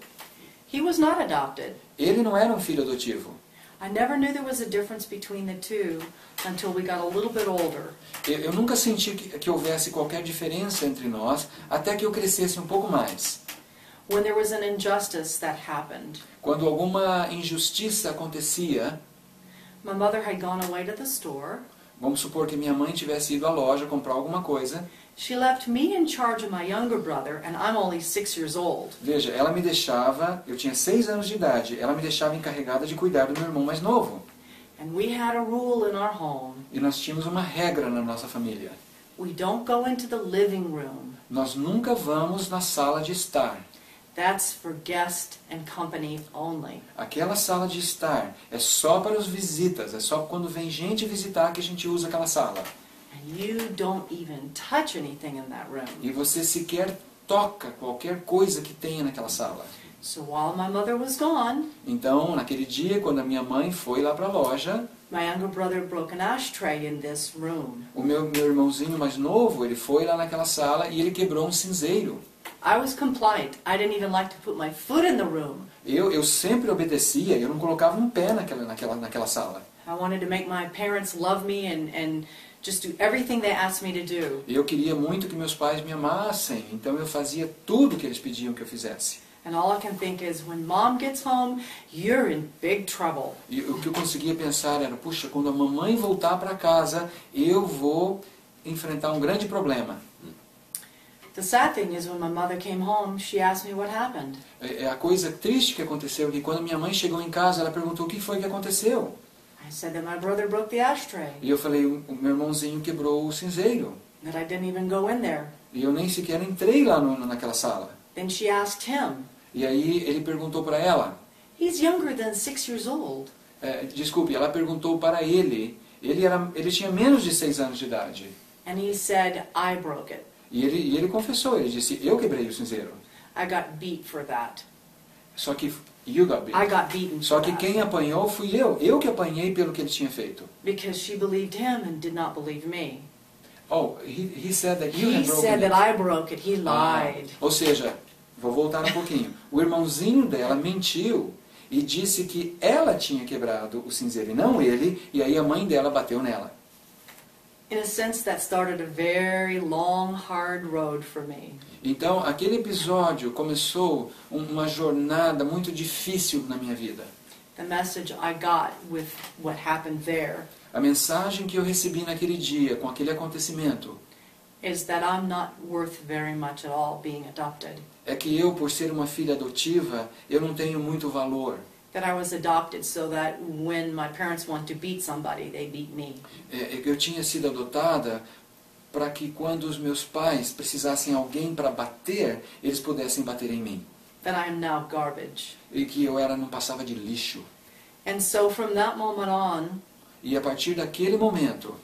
He was not adopted. Ele não era um filho adotivo. I never knew there was a difference between the two until we got a little bit older. Eu nunca senti que houvesse qualquer diferença entre nós, até que eu crescesse um pouco mais. When there was an injustice that happened, Quando alguma injustiça acontecia, my mother had gone away to the store. vamos supor que minha mãe tivesse ido à loja comprar alguma coisa. She left me in charge of my younger brother, and I'm only 6 years old. Veja, ela me deixava, eu tinha 6 anos de idade, ela me deixava encarregada de cuidar do meu irmão mais novo. And we had a rule in our home. E nós tínhamos uma regra na nossa família. We don't go into the living room. Nós nunca vamos na sala de estar. That's for guest and company only. Aquela sala de estar é só para os visitas, é só quando vem gente visitar que a gente usa aquela sala. And you don't even touch anything in that room. E você sequer toca qualquer coisa que tenha naquela sala. So while my mother was gone, Então, naquele dia, quando a minha mãe foi lá para a loja, my younger brother broke an ashtray in this room. o meu irmãozinho mais novo, ele foi lá naquela sala e ele quebrou um cinzeiro. I was compliant. I didn't even like to put my foot in the room. Eu sempre obedecia, eu não colocava um pé naquela sala. I wanted to make my parents love me and just do everything they asked me to do. Eu queria muito que meus pais me amassem, então eu fazia tudo que eles pediam que eu fizesse. And all I can think is, when Mom gets home, you're in big trouble. E o que eu conseguia pensar era, puxa, quando a mamãe voltar para casa, eu vou enfrentar um grande problema. The sad thing is, when my mother came home, she asked me what happened. A coisa triste que aconteceu é que quando minha mãe chegou em casa, ela perguntou o que foi que aconteceu. I said that my brother broke the ashtray, E eu falei, o meu irmãozinho quebrou o cinzeiro. that I didn't even go in there. E eu nem sequer entrei lá naquela sala. Then she asked him. E aí ele perguntou para ela, He's younger than 6 years old. desculpe, ela perguntou para ele, ele tinha menos de 6 anos de idade. And he said, I broke it. E ele confessou, ele disse, eu quebrei o cinzeiro. I got beat for that. Só que you got beat. I got beaten Só for que that. quem apanhou fui eu que apanhei pelo que ele tinha feito. Because she believed him and did not believe me. Oh, he said that you He had broken said it. that I broke it. He Ah, lied. ou seja, vou voltar um pouquinho. O irmãozinho dela mentiu e disse que ela tinha quebrado o cinzeiro e não ele, e aí a mãe dela bateu nela. In a sense, that started a very long, hard road for me. Então, aquele episódio começou uma jornada muito difícil na minha vida. The message I got with what happened there A mensagem que eu recebi naquele dia, com aquele acontecimento, is that I'm not worth very much at all being adopted. é que eu, por ser uma filha adotiva, eu não tenho muito valor. That I was adopted so that when my parents want to beat somebody, they beat me. É que eu tinha sido adotada para que quando os meus pais precisassem alguém para bater, eles pudessem bater em mim. That I am now garbage. E que eu não passava de lixo. And so from that moment on, E a partir daquele momento,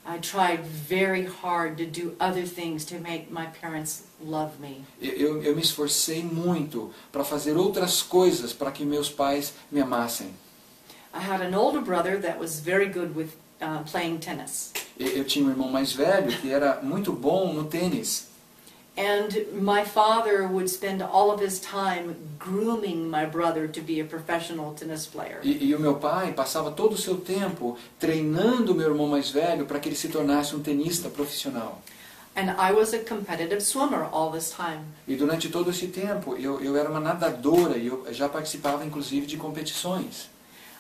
I tried very hard to do other things to make my parents love me. eu me esforcei muito para fazer outras coisas para que meus pais me amassem. I had an older brother that was very good with playing tennis. Eu tinha um irmão mais velho que era muito bom no tênis. And my father would spend all of his time grooming my brother to be a professional tennis player. E o meu pai passava todo o seu tempo treinando o meu irmão mais velho para que ele se tornasse um tenista profissional. And I was a competitive swimmer all this time. E durante todo esse tempo eu era uma nadadora e eu já participava inclusive de competições.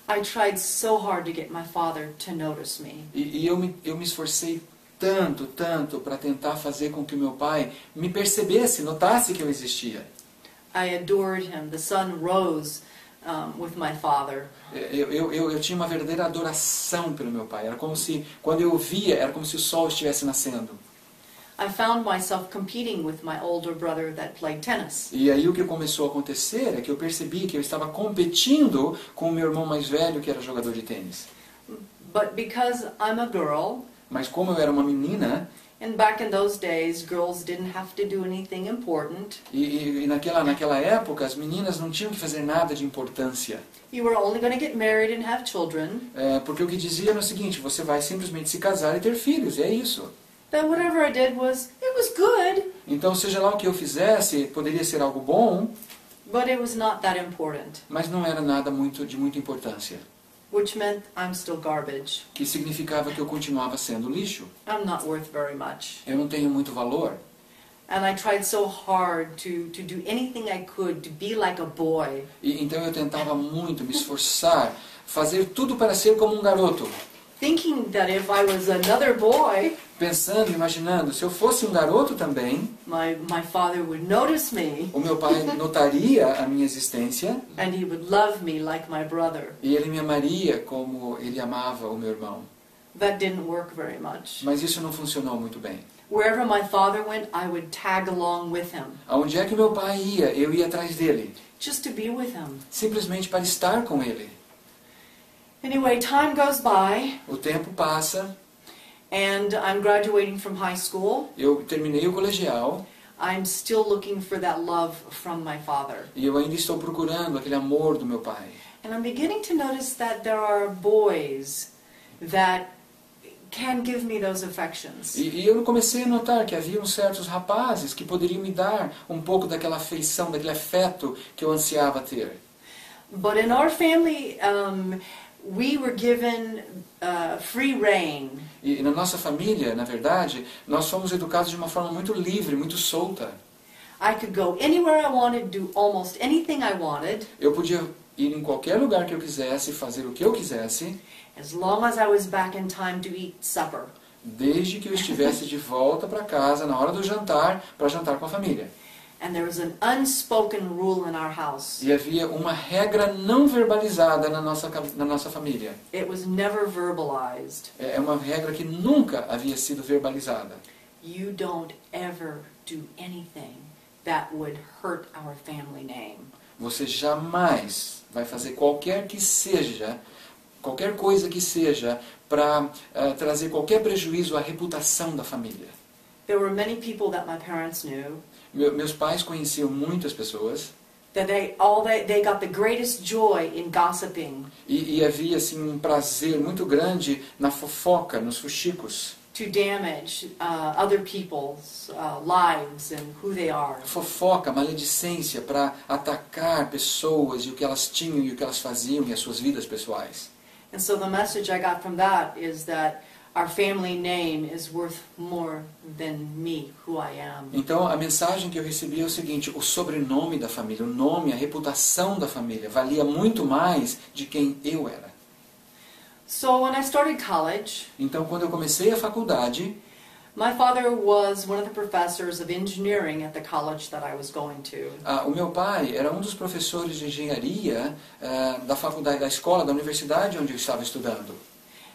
I tried so hard to get my father to notice me. E eu me esforcei tanto para tentar fazer com que o meu pai me percebesse, notasse que eu existia. I adored him. The sun rose with my father. Eu tinha uma verdadeira adoração pelo meu pai. Era como se, quando eu o via, era como se o sol estivesse nascendo. I found myself competing with my older brother that played tennis. E aí o que começou a acontecer é que eu percebi que eu estava competindo com o meu irmão mais velho, que era jogador de tênis. But because I'm a girl, Mas como eu era uma menina, and back in those days, girls didn't have to do anything important. e naquela época as meninas não tinham que fazer nada de importância. You were only going to get married and have children. Porque o que dizia era o seguinte, você vai simplesmente se casar e ter filhos, e é isso. Then whatever I did was good, Então, seja lá o que eu fizesse, poderia ser algo bom, but it was not that important, mas não era nada de muita importância. which meant I'm still garbage. Que significava que eu continuava sendo lixo. I'm not worth very much. Eu não tenho muito valor. And I tried so hard to do anything I could to be like a boy. Então eu tentava muito me esforçar, fazer tudo para ser como um garoto. Thinking that if I was another boy, Pensando, imaginando, se eu fosse um garoto também, my father would notice me o meu pai notaria a minha existência and he would love me like my brother. e ele me amaria como ele amava o meu irmão. That didn't work very much. Mas isso não funcionou muito bem. Wherever my father went, I would tag along with him, Aonde é que meu pai ia, eu ia atrás dele, just to be with him. simplesmente para estar com ele. Anyway, time goes by, O tempo passa, and I'm graduating from high school. eu terminei o colegial I'm still looking for that love from my father. e eu ainda estou procurando aquele amor do meu pai. And I'm beginning to notice that there are boys that can give me those affections. E eu comecei a notar que havia certos rapazes que poderiam me dar um pouco daquela afeição, daquele afeto que eu ansiava ter. But in our family, we were given free reign. E na nossa família, na verdade, nós fomos educados de uma forma muito livre, muito solta. I could go anywhere I wanted, do almost anything I wanted, Eu podia ir em qualquer lugar que eu quisesse, fazer o que eu quisesse, as long as I was back in time to eat supper. desde que eu estivesse de volta para casa na hora do jantar, para jantar com a família. And there was an unspoken rule in our house. E havia uma regra não verbalizada na nossa família. It was never verbalized. É uma regra que nunca havia sido verbalizada. You don't ever do anything that would hurt our family name. Você jamais vai fazer qualquer coisa que seja, para trazer qualquer prejuízo à reputação da família. There were many people that my parents knew Meus pais conheciam muitas pessoas that they got the greatest joy in gossiping e havia assim um prazer muito grande na fofoca, nos fuxicos. to damage other people's lives and who they are. Fofoca, maledicência para atacar pessoas e o que elas tinham e o que elas faziam e as suas vidas pessoais. And so the message I got from that is that our family name is worth more than me, who I am. Então a mensagem que eu recebi é o seguinte: o sobrenome da família, o nome, a reputação da família valia muito mais de quem eu era. So when I started college, Então quando eu comecei a faculdade, my father was one of the professors of engineering at the college that I was going to. o meu pai era um dos professores de engenharia da faculdade, da escola, da universidade onde eu estava estudando.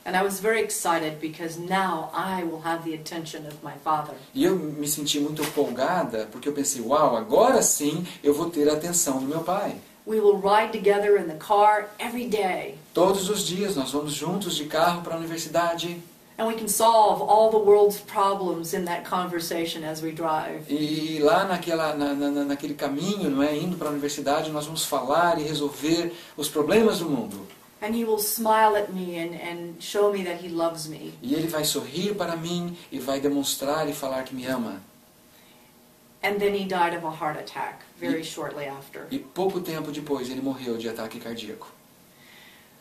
And I was very excited because now I will have the attention of my father. E eu me senti muito empolgada porque eu pensei, uau, agora sim eu vou ter a atenção do meu pai. We will ride together in the car every day. Todos os dias nós vamos juntos de carro para a universidade. And we can solve all the world's problems in that conversation as we drive. E lá naquele caminho, não é, indo para a universidade, nós vamos falar e resolver os problemas do mundo. And he will smile at me and show me that he loves me. E ele vai sorrir para mim e vai demonstrar e falar que me ama. And then he died of a heart attack very shortly after. E pouco tempo depois ele morreu de ataque cardíaco.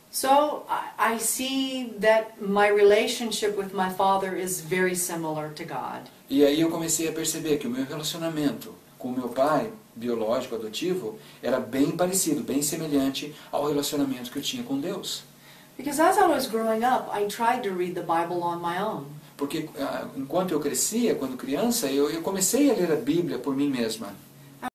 So I see that my relationship with my father is very similar to God. E aí eu comecei a perceber que o meu relacionamento com o meu pai, biológico, adotivo, era bem parecido, bem semelhante ao relacionamento que eu tinha com Deus. Because as I was growing up, I tried to read the Bible on my own. Porque enquanto eu crescia, quando criança, eu comecei a ler a Bíblia por mim mesma.